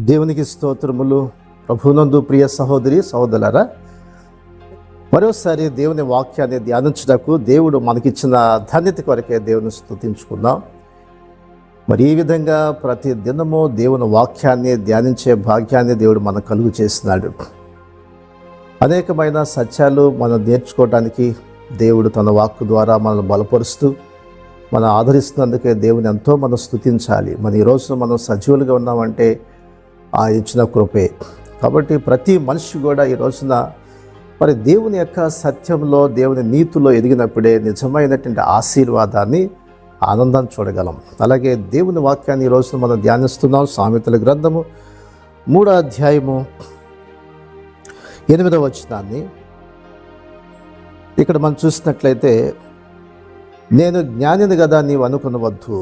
దేవునికి స్తోత్రములు. ప్రభునందు ప్రియ సహోదరి సహోదరులారా, మరోసారి దేవుని వాక్యాన్ని ధ్యానించుటకు దేవుడు మనకిచ్చిన ధన్యత కొరకే దేవుని స్తుతించుకుందాం. మరి ఈ విధంగా ప్రతి దినము దేవుని వాక్యాన్ని ధ్యానించే భాగ్యాన్ని దేవుడు మనకు కలుగు చేస్తున్నాడు. అనేకమైన సత్యాలు మనం నేర్చుకోవడానికి దేవుడు తన వాక్కు ద్వారా మనల్ని బలపరుస్తూ మనం ఆదరిస్తున్నందుకే దేవుని ఎంతో మనం స్తుతించాలి. ఈరోజు మనం సజీవులుగా ఉన్నామంటే ఆ ఇచ్చిన కృపే. కాబట్టి ప్రతి మనిషి కూడా ఈ రోజున మరి దేవుని యొక్క సత్యంలో, దేవుని నీతిలో ఎదిగినప్పుడే నిజమైనటువంటి ఆశీర్వాదాన్ని, ఆనందాన్ని చూడగలం. అలాగే దేవుని వాక్యాన్ని ఈ రోజున మనం ధ్యానిస్తున్నాం. సామెతల గ్రంథము 3వ అధ్యాయము 8వ వచనాన్ని ఇక్కడ మనం చూసినట్లయితే, నేను జ్ఞానిని కదా నీవు అనుకునవద్దు.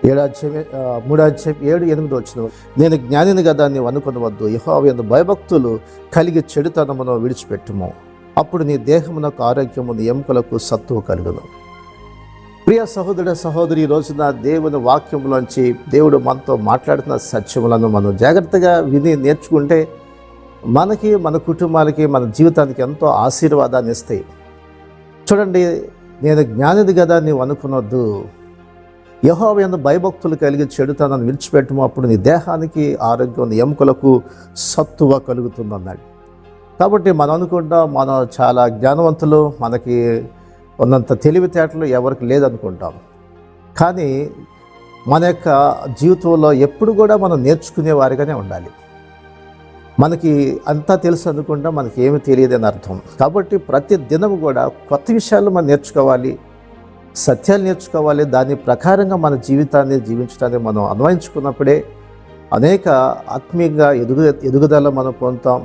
3:7-8 వచ్చిన, నేను జ్ఞానిని కదా నీవు అనుకునవద్దు, యెహోవా యందు భయభక్తులు కలిగి చెడుతనమును విడిచిపెట్టుము, అప్పుడు నీ దేహమునకు ఆరోగ్యము, నీ ఎముకలకు సత్తువ కలుగును. ప్రియ సహోదరుడు సహోదరి, ఈ రోజున దేవుని వాక్యంలోంచి దేవుడు మనతో మాట్లాడుతున్న సత్యములను మనం జాగ్రత్తగా విని నేర్చుకుంటే మనకి, మన కుటుంబాలకి, మన జీవితానికి ఎంతో ఆశీర్వాదాన్ని ఇస్తాయి. చూడండి, నేను జ్ఞానిది కదా నీవు అనుకునొద్దు, యెహోవా యందు భయభక్తులు కలిగి చెడుతనాన్ని విడిచిపెట్టుము, అప్పుడు నీ దేహానికి ఆరోగ్యం, నీ ఎముకలకు సత్తువ కలుగుతుందన్నాడు. కాబట్టి మనం అనుకుంటాం మనం చాలా జ్ఞానవంతులు, మనకి ఉన్నంత తెలివితేటలు ఎవరికి లేదనుకుంటాం. కానీ మన యొక్క జీవితంలో ఎప్పుడు కూడా మనం నేర్చుకునేవారిగానే ఉండాలి. మనకి అంతా తెలుసు అనుకుంటాం, మనకి ఏమి తెలియదని అర్థం. కాబట్టి ప్రతి దినము కూడా కొత్త విషయాలు మనం నేర్చుకోవాలి, సత్యాలు నేర్చుకోవాలి. దాని ప్రకారంగా మన జీవితాన్ని జీవించడానికి మనం అన్వయించుకున్నప్పుడే అనేక ఆత్మీయంగా ఎదుగుదల మనం పొందుతాం.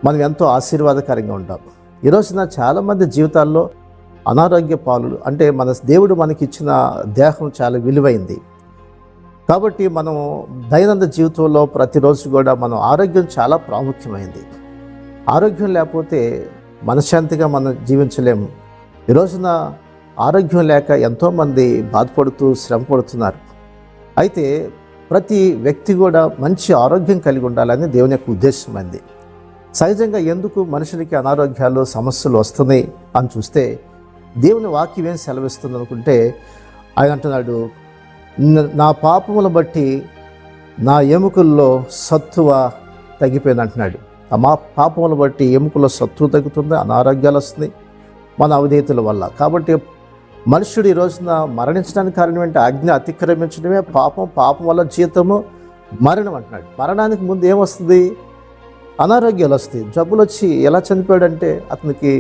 మనం ఎంతో ఆశీర్వాదకరంగా ఉంటాం. ఈరోజున చాలామంది జీవితాల్లో అనారోగ్య పాలు, అంటే మన దేవుడు మనకి ఇచ్చిన దేహం చాలా విలువైంది. కాబట్టి మనం దైనందిన జీవితంలో ప్రతిరోజు కూడా మనం ఆరోగ్యం చాలా ప్రాముఖ్యమైంది. ఆరోగ్యం లేకపోతే మనశ్శాంతిగా మనం జీవించలేము. ఈ రోజున ఆరోగ్యం లేక ఎంతోమంది బాధపడుతూ శ్రమ పడుతున్నారు. అయితే ప్రతి వ్యక్తి కూడా మంచి ఆరోగ్యం కలిగి ఉండాలని దేవుని యొక్క ఉద్దేశమైంది. సహజంగా ఎందుకు మనుషులకి అనారోగ్యాలు, సమస్యలు వస్తున్నాయి అని చూస్తే దేవుని వాక్యం ఏం సెలవిస్తుంది అనుకుంటే, ఆయన అంటున్నాడు, నా పాపముల బట్టి నా ఎముకల్లో సత్తువ తగ్గిపోయింది అంటున్నాడు. మా పాపముల బట్టి ఎముకల్లో సత్తువ తగ్గుతుంది, అనారోగ్యాలు వస్తున్నాయి మన అవిధేయతల వల్ల. కాబట్టి మనుషుడు ఈ రోజున మరణించడానికి కారణం ఏంటి? ఆజ్ఞ అతిక్రమించడమే పాపం. పాపం వల్ల జీతము మరణం అంటున్నాడు. మరణానికి ముందు ఏమొస్తుంది? అనారోగ్యాలు వస్తాయి. జబ్బులు వచ్చి ఎలా చనిపోయాడంటే అతనికి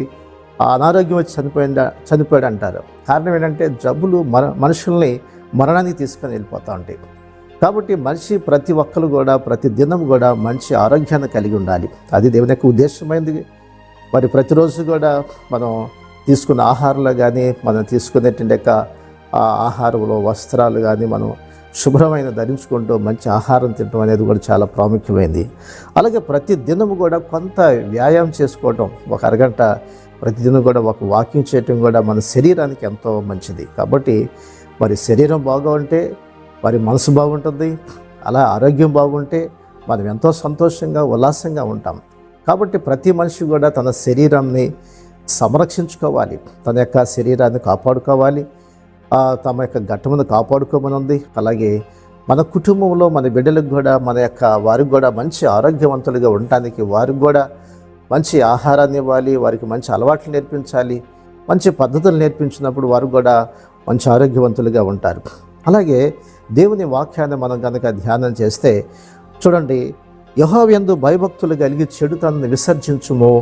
అనారోగ్యం వచ్చి చనిపోయాడు అంటారు. కారణం ఏంటంటే జబ్బులు మనుషుల్ని మరణానికి తీసుకొని వెళ్ళిపోతూ ఉంటాయి. కాబట్టి మనిషి ప్రతి ఒక్కరు కూడా ప్రతి దినం కూడా మంచి ఆరోగ్యాన్ని కలిగి ఉండాలి. అది దేవుని యొక్క ఉద్దేశమైంది. మరి ప్రతిరోజు కూడా మనం తీసుకున్న ఆహారంలో కానీ, మనం తీసుకునేటువంటి యొక్క ఆహారంలో, వస్త్రాలు కానీ మనం శుభ్రమైన ధరించుకుంటూ మంచి ఆహారం తినడం అనేది కూడా చాలా ప్రాముఖ్యమైంది. అలాగే ప్రతి దినము కూడా కొంత వ్యాయామం చేసుకోవటం, ఒక అరగంట ప్రతిదినం కూడా ఒక వాకింగ్ చేయటం కూడా మన శరీరానికి ఎంతో మంచిది. కాబట్టి మరి శరీరం బాగుంటే మరి మనసు బాగుంటుంది. అలా ఆరోగ్యం బాగుంటే మనం ఎంతో సంతోషంగా, ఉల్లాసంగా ఉంటాం. కాబట్టి ప్రతి మనిషి కూడా తన శరీరాన్ని సంరక్షించుకోవాలి, తన యొక్క శరీరాన్ని కాపాడుకోవాలి, తమ యొక్క ఘట్టమును కాపాడుకోమని ఉంది. అలాగే మన కుటుంబంలో మన బిడ్డలకు కూడా, మన యొక్క వారికి కూడా మంచి ఆరోగ్యవంతులుగా ఉండటానికి వారికి కూడా మంచి ఆహారాన్ని ఇవ్వాలి, వారికి మంచి అలవాట్లు నేర్పించాలి. మంచి పద్ధతులు నేర్పించినప్పుడు వారు కూడా మంచి ఆరోగ్యవంతులుగా ఉంటారు. అలాగే దేవుని వాక్యాన్ని మనం కనుక ధ్యానం చేస్తే చూడండి, యెహోవా యందు భయభక్తులు కలిగి చెడుతనాన్ని విసర్జించుము,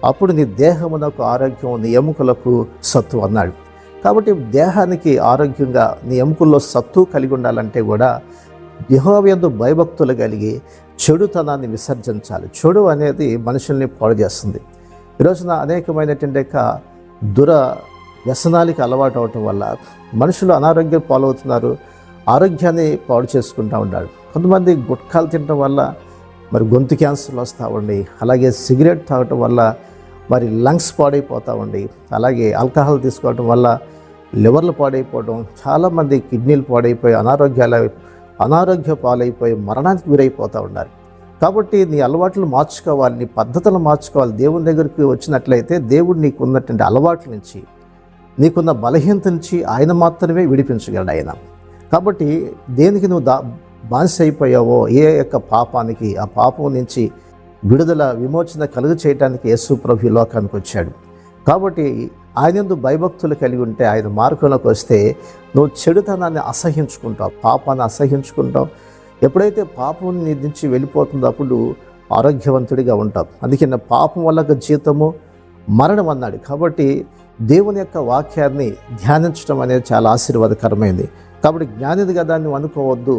అప్పుడు నీ దేహమునకు ఆరోగ్యం, నీ ఎముకలకు సత్తు అన్నాడు. కాబట్టి దేహానికి ఆరోగ్యంగా, నీ ఎముకల్లో సత్తు కలిగి ఉండాలంటే కూడా యెహోవా యందు భయభక్తులు కలిగి చెడుతనాన్ని విసర్జించాలి. చెడు అనేది మనుషుల్ని పాడు చేస్తుంది. ఈరోజున అనేకమైనటువంటి వ్యసనాలకి అలవాటు అవటం వల్ల మనుషులు అనారోగ్యం పాలవుతున్నారు, ఆరోగ్యాన్ని పాడు చేసుకుంటూ ఉంటారు. కొంతమంది గుట్కాలు తినడం వల్ల మరి గొంతు క్యాన్సర్లు వస్తూ ఉండి, అలాగే సిగరెట్ తాగటం వల్ల మరి లంగ్స్ పాడైపోతూ ఉండి, అలాగే ఆల్కహాల్ తీసుకోవటం వల్ల లివర్లు పాడైపోవడం, చాలామంది కిడ్నీలు పాడైపోయి అనారోగ్యాల అనారోగ్య పాలైపోయి మరణానికి గురైపోతూ ఉన్నారు. కాబట్టి నీ అలవాట్లు మార్చుకోవాలి, నీ పద్ధతులు మార్చుకోవాలి. దేవుని దగ్గరికి వచ్చినట్లయితే దేవుడు నీకు ఉన్నటువంటి అలవాట్ల నుంచి, నీకున్న బలహీనత నుంచి ఆయన మాత్రమే విడిపించగలడు ఆయన. కాబట్టి దేనికి నువ్వు బానిస అయిపోయావో, ఏ యొక్క పాపానికి, ఆ పాపం నుంచి విడుదల విమోచన కలుగ చేయడానికి యేసు ప్రభు ఈ లోకానికి వచ్చాడు. కాబట్టి ఆయనందు భయభక్తులు కలిగి ఉంటే, ఆయన మార్గంలోకి వస్తే నువ్వు చెడుతనాన్ని అసహించుకుంటావు, పాపాన్ని అసహించుకుంటావు. ఎప్పుడైతే పాపం నీ నుంచి వెళ్ళిపోతుందో అప్పుడు ఆరోగ్యవంతుడిగా ఉంటావు. అందుకే నా పాపం వల్ల జీతము మరణం అన్నాడు. కాబట్టి దేవుని యొక్క వాక్యాన్ని ధ్యానించడం అనేది చాలా ఆశీర్వాదకరమైంది. కాబట్టి జ్ఞానిది కదా నువ్వు అనుకోవద్దు.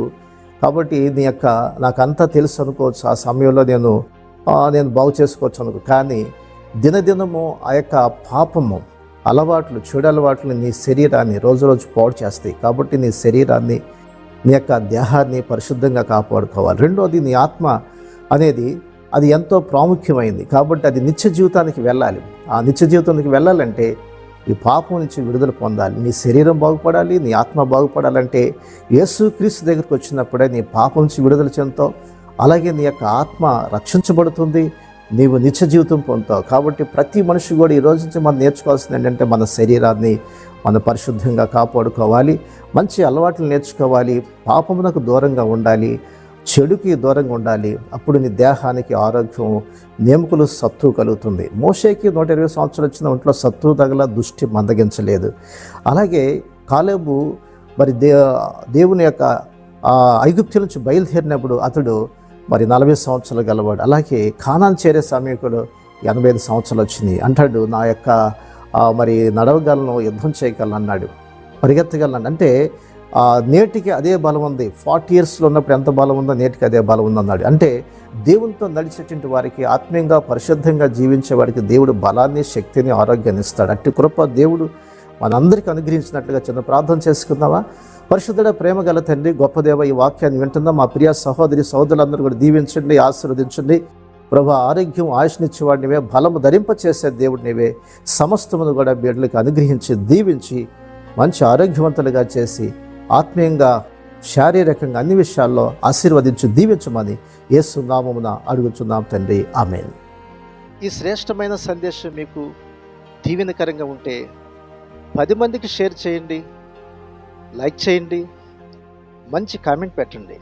కాబట్టి నీ యొక్క నాకంతా తెలుసు అనుకోవచ్చు, ఆ సమయంలో నేను బాగు చేసుకోవచ్చు అనుకో. కానీ దినదినము ఆ యొక్క పాపము అలవాట్లు, చెడు అలవాట్లు నీ శరీరాన్ని రోజు రోజు పాడు చేస్తాయి. కాబట్టి నీ శరీరాన్ని, నీ యొక్క దేహాన్ని పరిశుద్ధంగా కాపాడుకోవాలి. రెండోది నీ ఆత్మ అనేది అది ఎంతో ప్రాముఖ్యమైంది. కాబట్టి అది నిత్య జీవితానికి వెళ్ళాలి. ఆ నిత్య జీవితానికి వెళ్ళాలంటే ఈ పాపం నుంచి విడుదల పొందాలి. నీ శరీరం బాగుపడాలి, నీ ఆత్మ బాగుపడాలంటే యేసుక్రీస్తు దగ్గరికి వచ్చినప్పుడే నీ పాపం నుంచి విడుదల చెందుతావు. అలాగే నీ యొక్క ఆత్మ రక్షించబడుతుంది, నీవు నిత్య జీవితం పొందుతావు. కాబట్టి ప్రతి మనిషి కూడా ఈ రోజు నుంచి మనం నేర్చుకోవాల్సింది ఏంటంటే మన శరీరాన్ని మనం పరిశుద్ధంగా కాపాడుకోవాలి, మంచి అలవాట్లు నేర్చుకోవాలి, పాపమునకు దూరంగా ఉండాలి, చెడుకి దూరంగా ఉండాలి. అప్పుడు నీ దేహానికి ఆరోగ్యం, నేముకలు సత్తు కలుగుతుంది. మోషేకి 120 సంవత్సరాలు వచ్చిన ఒంట్లో సత్తు తగల, దృష్టి మందగించలేదు. అలాగే కాలేబు మరి దేవుని యొక్క ఐగుప్తు నుంచి బయలుదేరినప్పుడు అతడు మరి 40 సంవత్సరాలు గలవాడు. అలాగే కానాను చేరే సమయంలో 85 సంవత్సరాలు వచ్చినాయి. అంటాడు నా యొక్క మరి నడవగలను, యుద్ధం చేయగలను అన్నాడు, పరిగెత్తగలను. అంటే నేటికి అదే బలం ఉంది. 40 ఇయర్స్లో ఉన్నప్పుడు ఎంత బలం ఉందో నేటికి అదే బలం ఉందన్నాడు. అంటే దేవునితో నడిచేటువంటి వారికి, ఆత్మీయంగా పరిశుద్ధంగా జీవించే వారికి దేవుడు బలాన్ని, శక్తిని, ఆరోగ్యాన్ని ఇస్తాడు. అట్టి కృప దేవుడు మనందరికీ అనుగ్రహించినట్లుగా చిన్న ప్రార్థన చేసుకుందామా? పరిశుద్ధుడ, ప్రేమ గల తండ్రి, గొప్ప దేవ, ఈ వాక్యాన్ని వింటుందా మా ప్రియ సహోదరి సహోదరులందరూ కూడా దీవించండి, ఆశీర్వదించండి. ప్రభు ఆరోగ్యం, ఆయుష్నిచ్చేవాడు నీవే, బలము ధరింపచేసే దేవుడు నీవే. సమస్తమును కూడా బిడ్డలకు అనుగ్రహించి దీవించి మంచి ఆరోగ్యవంతులుగా చేసి ఆత్మీయంగా, శారీరకంగా అన్ని విషయాల్లో ఆశీర్వదించి దీవించమని యేసు నామమున అడుగుచున్నాం తండ్రి, ఆమేన్. ఈ శ్రేష్టమైన సందేశం మీకు దీవెనకరంగా ఉంటే 10 మందికి షేర్ చేయండి, లైక్ చేయండి, మంచి కామెంట్ పెట్టండి.